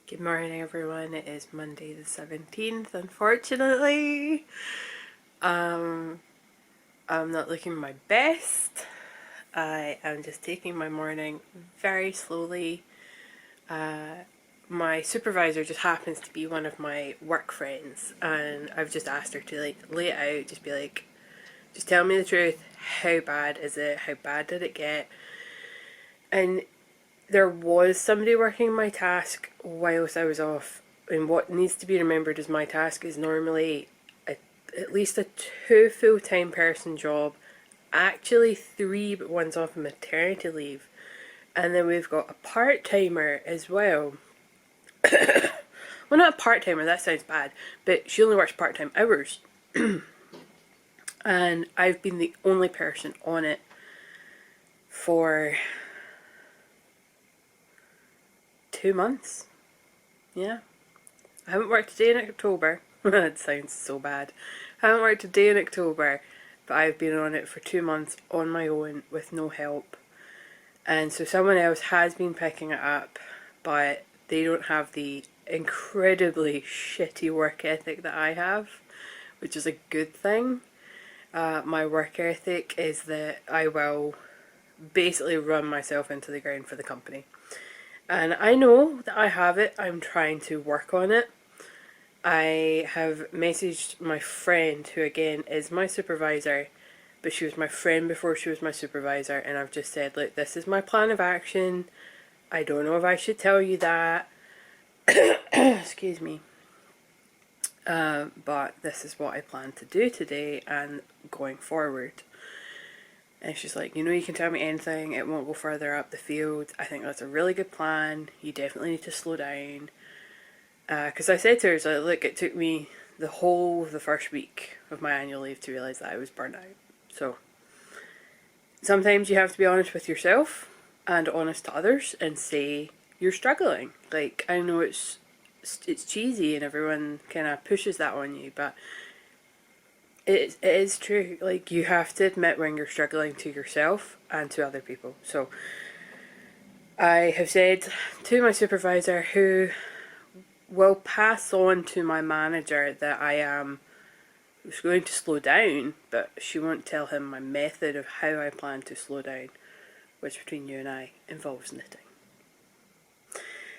Good morning everyone, it is Monday the 17th, unfortunately. I'm not looking my best. I am just taking my morning very slowly. My supervisor just happens to be one of my work friends, and I've just asked her to lay it out, just be like, just tell me the truth, how bad is it, how bad did it get? And there was somebody working my task whilst I was off, and what needs to be remembered is my task is normally at least a 2 full-time person job, actually 3, but one's off on maternity leave, and then we've got a part-timer as well. Well, not a part-timer, that sounds bad, but she only works part-time hours. And I've been the only person on it for 2 months. Yeah. I haven't worked a day in October. That sounds so bad. I haven't worked a day in October, but I've been on it for 2 months on my own with no help. And so someone else has been picking it up, but they don't have the incredibly shitty work ethic that I have, which is a good thing. My work ethic is that I will basically run myself into the ground for the company. And I know that I have it. I'm trying to work on it. I have messaged my friend, who again is my supervisor, but she was my friend before she was my supervisor, and I've just said, look, this is my plan of action. I don't know if I should tell you that. Excuse me. But this is what I plan to do today and going forward. And she's like, you know, you can tell me anything, it won't go further up the field. I think that's a really good plan. You definitely need to slow down. Because I said to her, so look, it took me the whole of the first week of my annual leave to realise that I was burnt out. So sometimes you have to be honest with yourself and honest to others and say you're struggling. Like, I know it's cheesy and everyone kind of pushes that on you, but it is true. Like, you have to admit when you're struggling to yourself and to other people. So I have said to my supervisor, who will pass on to my manager, that I am going to slow down, but she won't tell him my method of how I plan to slow down, which between you and I involves knitting.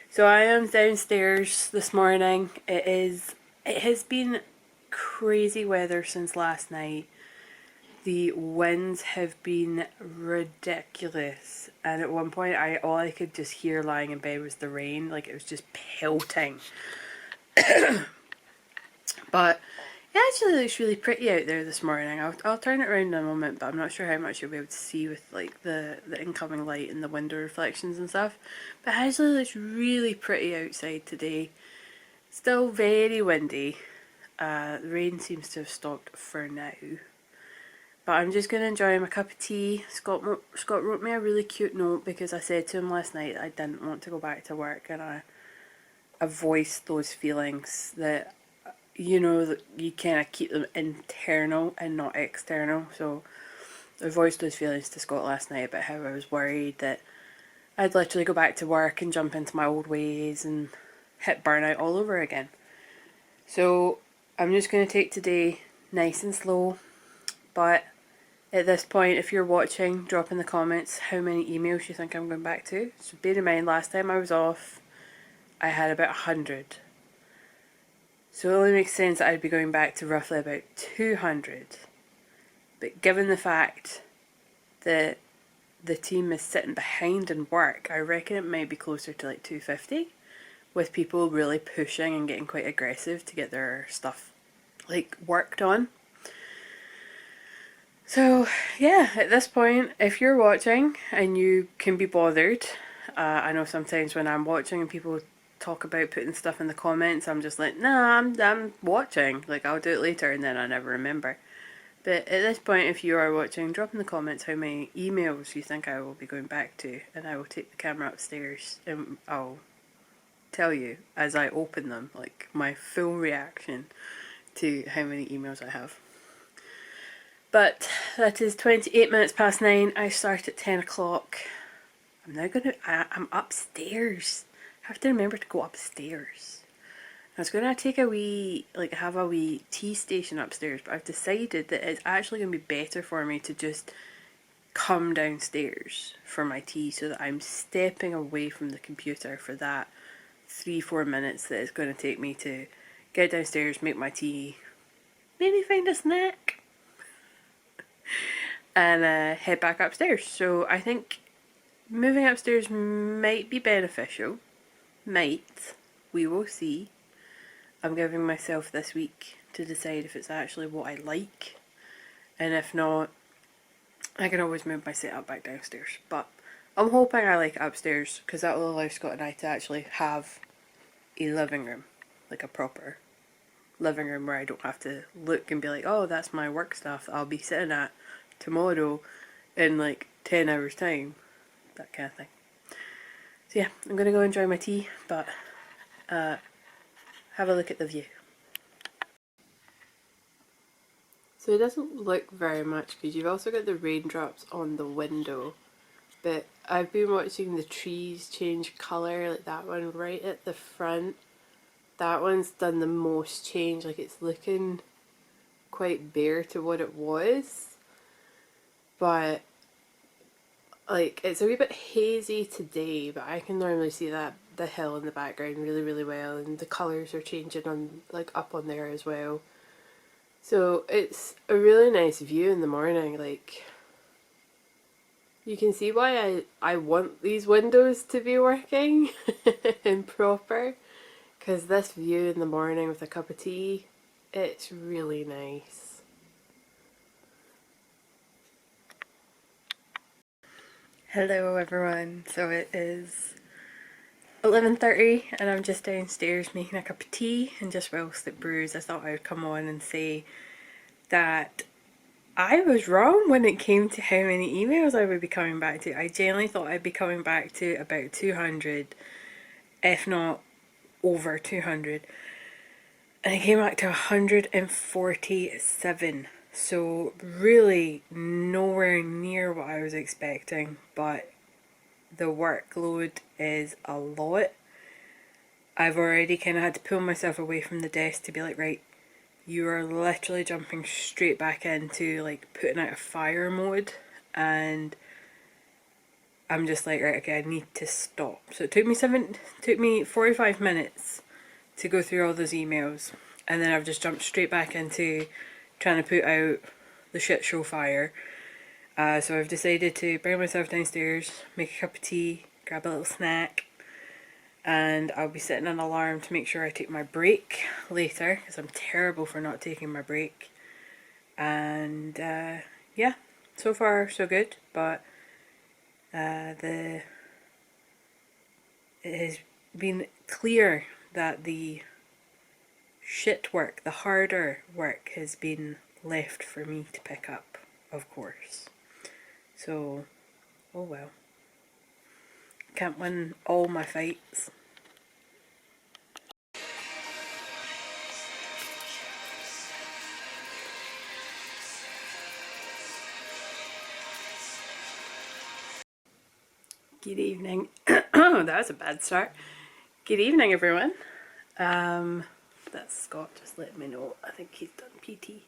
So I am downstairs this morning. It has been crazy weather since last night. The winds have been ridiculous, and at one point all I could just hear lying in bed was the rain. Like, it was just pelting. But it actually looks really pretty out there this morning. I'll turn it around in a moment, but I'm not sure how much you'll be able to see with like the incoming light and the window reflections and stuff. But it actually looks really pretty outside today. Still very windy. The rain seems to have stopped for now. But I'm just going to enjoy my cup of tea. Scott wrote me a really cute note because I said to him last night I didn't want to go back to work, and I voiced those feelings that, you know, that you kind of keep them internal and not external. So I voiced those feelings to Scott last night about how I was worried that I'd literally go back to work and jump into my old ways and hit burnout all over again. So I'm just going to take today nice and slow. But at this point, if you're watching, drop in the comments how many emails you think I'm going back to. So bear in mind, last time I was off, I had about 100. So it only makes sense that I'd be going back to roughly about 200. But given the fact that the team is sitting behind in work, I reckon it might be closer to like 250, with people really pushing and getting quite aggressive to get their stuff like worked on. So yeah, at this point, if you're watching and you can be bothered, I know sometimes when I'm watching and people talk about putting stuff in the comments, I'm just like, nah, I'm watching, like I'll do it later, and then I never remember. But at this point, if you are watching, drop in the comments how many emails you think I will be going back to, and I will take the camera upstairs and I'll tell you as I open them, like my full reaction to how many emails I have. But that is 28 minutes past 9. I start at 10 o'clock. I'm upstairs have to remember to go upstairs. I was going to take a wee, like have a wee tea station upstairs, but I've decided that it's actually going to be better for me to just come downstairs for my tea so that I'm stepping away from the computer for that 3-4 minutes that it's going to take me to get downstairs, make my tea, maybe find a snack, and head back upstairs. So I think moving upstairs might be beneficial. Might. We will see. I'm giving myself this week to decide if it's actually what I like. And if not, I can always move my setup back downstairs. But I'm hoping I like it upstairs because that will allow Scott and I to actually have a living room. Like a proper living room where I don't have to look and be like, oh, that's my work stuff that I'll be sitting at tomorrow in like 10 hours time. That kind of thing. So yeah, I'm going to go enjoy my tea, but have a look at the view. So it doesn't look very much because you've also got the raindrops on the window, but I've been watching the trees change colour, like that one right at the front. That one's done the most change, like it's looking quite bare to what it was, but like it's a wee bit hazy today, but I can normally see that the hill in the background really well, and the colours are changing on like up on there as well. So it's a really nice view in the morning. Like you can see why I want these windows to be working and proper, because this view in the morning with a cup of tea, it's really nice. Hello everyone, so it is 11:30 and I'm just downstairs making a cup of tea, and just whilst it brews I thought I would come on and say that I was wrong when it came to how many emails I would be coming back to. I genuinely thought I'd be coming back to about 200, if not over 200, and I came back to 147. So really nowhere near what I was expecting, but the workload is a lot. I've already kind of had to pull myself away from the desk to be like, right, you are literally jumping straight back into like putting out a fire mode, and I'm just like, right, okay, I need to stop. So it took me 45 minutes to go through all those emails, and then I've just jumped straight back into trying to put out the shit show fire. So I've decided to bring myself downstairs, make a cup of tea, grab a little snack, and I'll be setting an alarm to make sure I take my break later, because I'm terrible for not taking my break. And yeah, so far so good, but it has been clear that the shit work, the harder work, has been left for me to pick up, of course. So, oh well. Can't win all my fights. Good evening. Oh, that was a bad start. Good evening, everyone. That's Scott just let me know. I think he's done PT.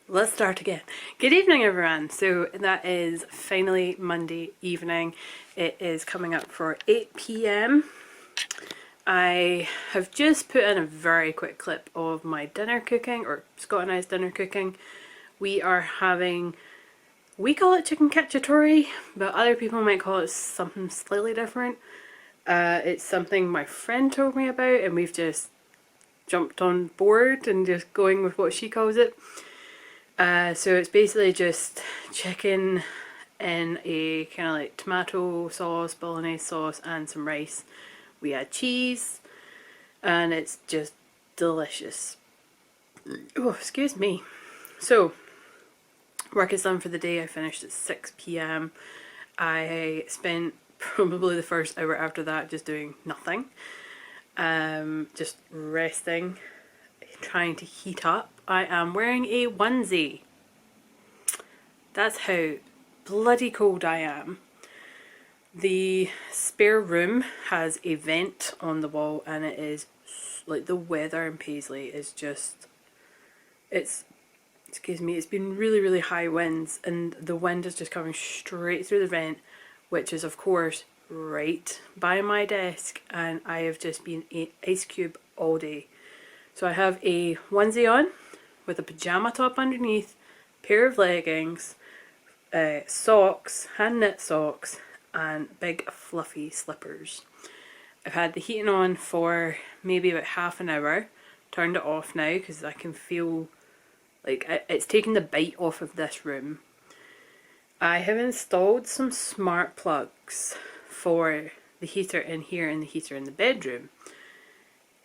Let's start again. Good evening, everyone. So that is finally Monday evening. It is coming up for 8 p.m. I have just put in a very quick clip of my dinner cooking, or Scott and I's dinner cooking. We are having, we call it chicken cacciatore, but other people might call it something slightly different. It's something my friend told me about, and we've just jumped on board and just going with what she calls it. So it's basically just chicken in a kind of like tomato sauce, bolognese sauce, and some rice. We add cheese, and it's just delicious. Oh, excuse me. So, work is done for the day. I finished at 6 p.m. I spent probably the first hour after that just doing nothing. Just resting, trying to heat up. I am wearing a onesie. That's how bloody cold I am. The spare room has a vent on the wall, and it is like the weather in Paisley is just, it's, excuse me, it's been really, really high winds, and the wind is just coming straight through the vent, which is of course right by my desk, and I have just been an ice cube all day. So I have a onesie on with a pajama top underneath, pair of leggings, socks, hand knit socks, and big fluffy slippers. I've had the heating on for maybe about half an hour. Turned it off now because I can feel like it's taking the bite off of this room. I have installed some smart plugs for the heater in here and the heater in the bedroom,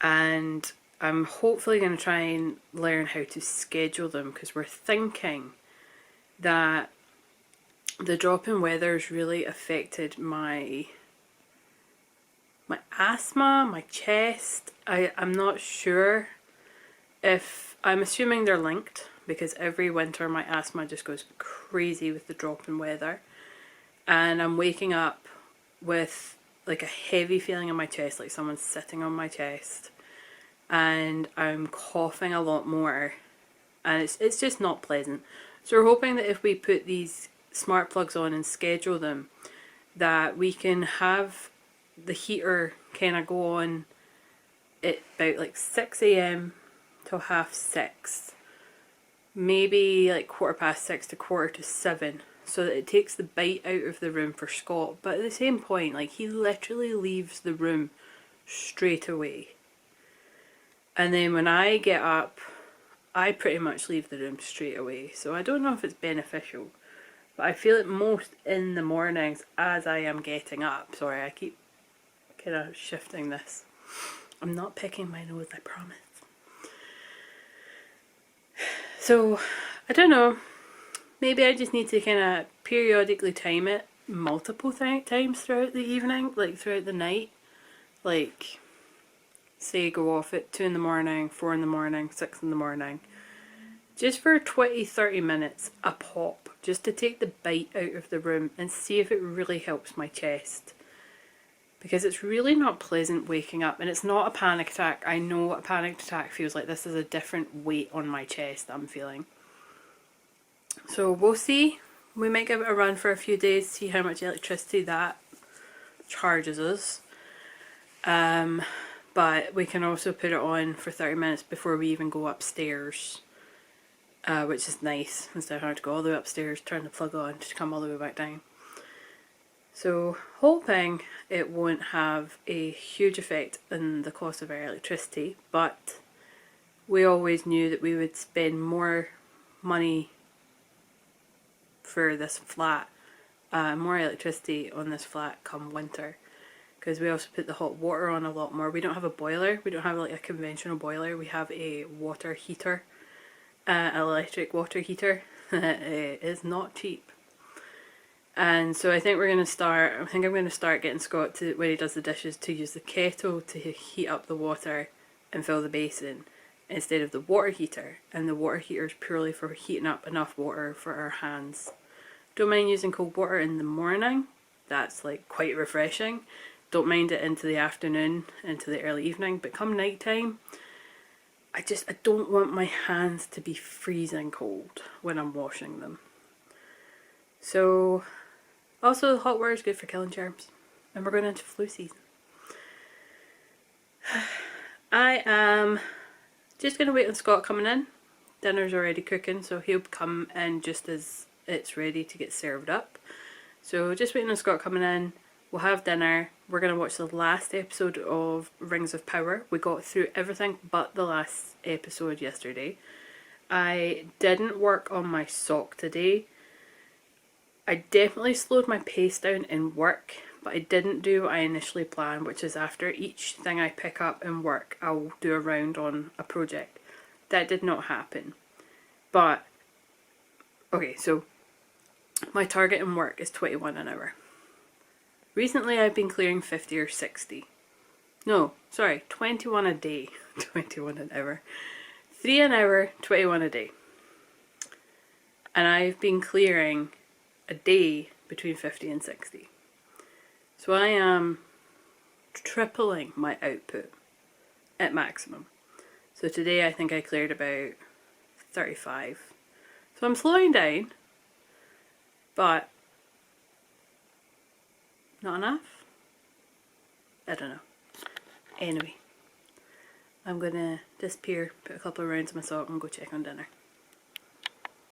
and I'm hopefully going to try and learn how to schedule them, because we're thinking that the drop in weather's really affected my asthma, my chest. I'm not sure if, I'm assuming they're linked, because every winter my asthma just goes crazy with the drop in weather, and I'm waking up with like a heavy feeling in my chest, like someone's sitting on my chest, and I'm coughing a lot more, and it's just not pleasant. So we're hoping that if we put these smart plugs on and schedule them, that we can have the heater kind of go on at about like 6 a.m. till 6:30, maybe like 6:15 to 7:15, so that it takes the bite out of the room for Scott. But at the same point, like, he literally leaves the room straight away, and then when I get up, I pretty much leave the room straight away. So I don't know if it's beneficial, but I feel it most in the mornings as I am getting up. Sorry, I keep kind of shifting this. I'm not picking my nose, I promise. So, I don't know. Maybe I just need to kind of periodically time it multiple times throughout the evening, like throughout the night. Like, say go off at 2 in the morning, 4 in the morning, 6 in the morning. Just for 20-30 minutes a pop, just to take the bite out of the room and see if it really helps my chest. Because it's really not pleasant waking up, and it's not a panic attack. I know what a panic attack feels like. This is a different weight on my chest I'm feeling. So we'll see. We might give it a run for a few days, see how much electricity that charges us. But we can also put it on for 30 minutes before we even go upstairs, which is nice, instead of having to go all the way upstairs, turn the plug on to come all the way back down. So, hoping it won't have a huge effect on the cost of our electricity, but we always knew that we would spend more money for this flat, more electricity on this flat come winter, because we also put the hot water on a lot more. We don't have a boiler, we don't have like a conventional boiler, we have a water heater, electric water heater. It is not cheap. And so I think I'm going to start getting Scott to, when he does the dishes, to use the kettle to heat up the water and fill the basin instead of the water heater. And the water heater is purely for heating up enough water for our hands. Don't mind using cold water in the morning, that's like quite refreshing. Don't mind it into the afternoon, into the early evening, but come night time, I don't want my hands to be freezing cold when I'm washing them. So, also hot water is good for killing germs, and we're going into flu season. I am just going to wait on Scott coming in. Dinner's already cooking, so he'll come in just as it's ready to get served up. So just waiting on Scott coming in. We'll have dinner. We're going to watch the last episode of Rings of Power. We got through everything but the last episode yesterday. I didn't work on my sock today. I definitely slowed my pace down in work, but I didn't do what I initially planned, which is after each thing I pick up in work, I'll do a round on a project. That did not happen. But, okay, so my target in work is 21 an hour. Recently I've been clearing 50 or 60. No, sorry, 21 a day. 21 an hour. 3 an hour, 21 a day. And I've been clearing a day between 50 and 60. So I am tripling my output at maximum. So today I think I cleared about 35. So I'm slowing down, but not enough? I don't know. Anyway, I'm gonna disappear, put a couple of rounds in my sock and go check on dinner.